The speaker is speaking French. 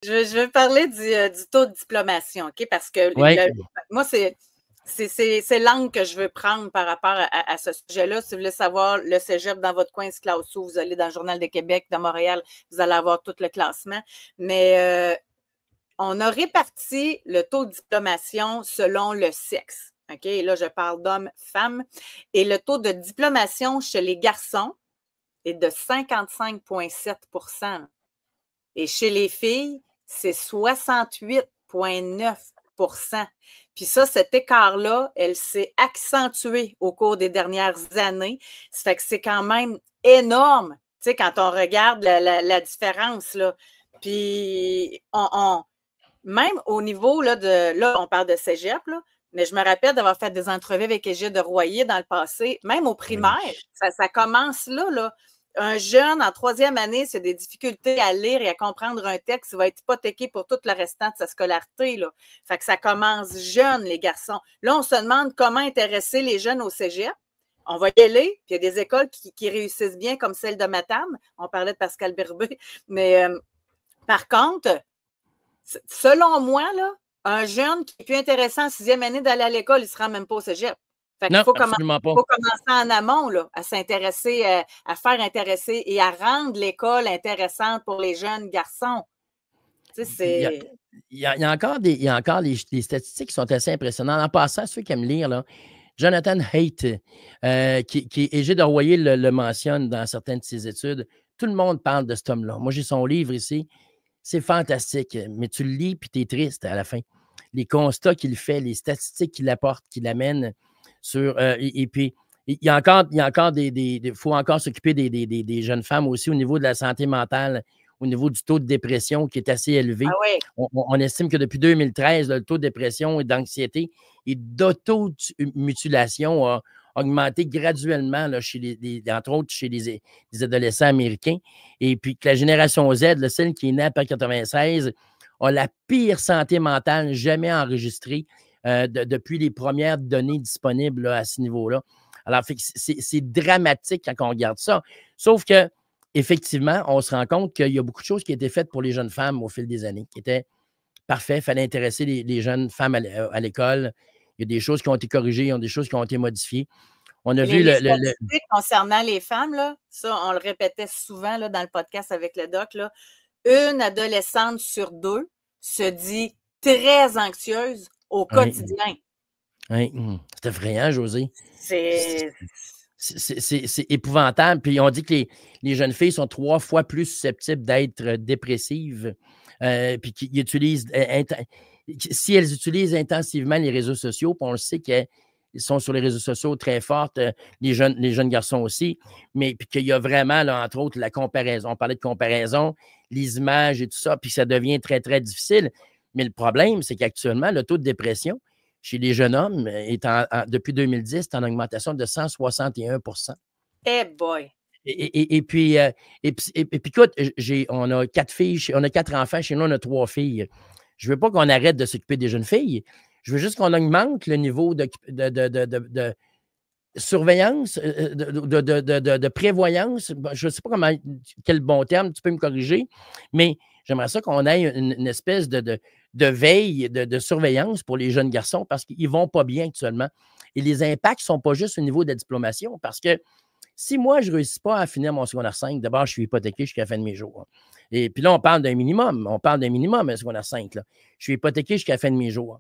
Je veux parler du taux de diplomation, OK? Parce que Oui. moi, c'est l'angle que je veux prendre par rapport à ce sujet-là. Si vous voulez savoir le cégep dans votre coin, ce classe où, vous allez dans le Journal de Québec, de Montréal, vous allez avoir tout le classement. Mais on a réparti le taux de diplomation selon le sexe. OK? Et là, je parle d'hommes, femmes. Et le taux de diplomation chez les garçons est de 55,7 %. Et chez les filles, c'est 68,9 %. Puis ça, cet écart-là, elle s'est accentuée au cours des dernières années. Ça fait que c'est quand même énorme, tu sais, quand on regarde la différence, là. Puis, même au niveau, là, on parle de cégep, là, mais je me rappelle d'avoir fait des entrevues avec Égide de Royer dans le passé, même au primaire. Oui. Ça commence là. Un jeune en troisième année, c'est des difficultés à lire et à comprendre un texte, il va être hypothéqué pour tout le restant de sa scolarité, là. Fait que ça commence jeune, les garçons. Là, on se demande comment intéresser les jeunes au cégep. On va y aller, puis il y a des écoles qui réussissent bien, comme celle de Matane. On parlait de Pascal Berbé. Mais par contre, selon moi, là, un jeune qui est plus intéressant en sixième année d'aller à l'école, il ne se rend même pas au cégep. Fait qu'il Non, faut absolument pas. commencer en amont, là, à s'intéresser, à faire intéresser et à rendre l'école intéressante pour les jeunes garçons. Tu sais, Il y a, c'est. il y a encore des statistiques qui sont assez impressionnantes. En passant, ceux qui aiment lire, là, Jonathan Haidt, Égide de Royer le mentionne dans certaines de ses études. Tout le monde parle de cet homme-là. Moi, j'ai son livre ici. C'est fantastique, mais tu le lis puis tu es triste à la fin. Les constats qu'il fait, les statistiques qu'il apporte, qu'il amène sur. Et puis, il y a encore faut encore s'occuper des jeunes femmes aussi au niveau de la santé mentale, au niveau du taux de dépression qui est assez élevé. Ah oui. On estime que depuis 2013, le taux de dépression et d'anxiété et d'automutilation a augmenté graduellement, là, entre autres chez les adolescents américains. Et puis que la génération Z, celle qui est née après 96, a la pire santé mentale jamais enregistrée depuis les premières données disponibles là, à ce niveau-là. Alors, c'est dramatique quand on regarde ça. Sauf que, effectivement, on se rend compte qu'il y a beaucoup de choses qui ont été faites pour les jeunes femmes au fil des années, qui étaient parfaites. Il fallait intéresser les jeunes femmes à l'école. Il y a des choses qui ont été corrigées, il y a des choses qui ont été modifiées. On a vu Les statistiques concernant les femmes, là, ça, on le répétait souvent là, dans le podcast avec le doc, là, une adolescente sur deux se dit très anxieuse au quotidien. Oui, c'est effrayant, Josée. C'est épouvantable. Puis on dit que les jeunes filles sont 3 fois plus susceptibles d'être dépressives. Puis qu'ils utilisent, si elles utilisent intensivement les réseaux sociaux, puis on le sait qu'elles sont sur les réseaux sociaux très fortes, les jeunes garçons aussi, mais puis qu'il y a vraiment, là, entre autres, la comparaison. On parlait de comparaison, les images et tout ça, puis ça devient très, très difficile. Mais le problème, c'est qu'actuellement, le taux de dépression chez les jeunes hommes est depuis 2010, est en augmentation de 161 %. Eh boy! Et puis, écoute, on a 4 filles, on a 4 enfants, chez nous, on a 3 filles. Je ne veux pas qu'on arrête de s'occuper des jeunes filles. Je veux juste qu'on augmente le niveau de surveillance, de prévoyance. Je ne sais pas quel bon terme, tu peux me corriger, mais j'aimerais ça qu'on ait une espèce de veille, de surveillance pour les jeunes garçons parce qu'ils ne vont pas bien actuellement. Et les impacts ne sont pas juste au niveau de la diplomation parce que si moi, je ne réussis pas à finir mon secondaire 5, d'abord, je suis hypothéqué jusqu'à la fin de mes jours. Et puis là, on parle d'un minimum. On parle d'un minimum, un secondaire 5. Là. Je suis hypothéqué jusqu'à la fin de mes jours.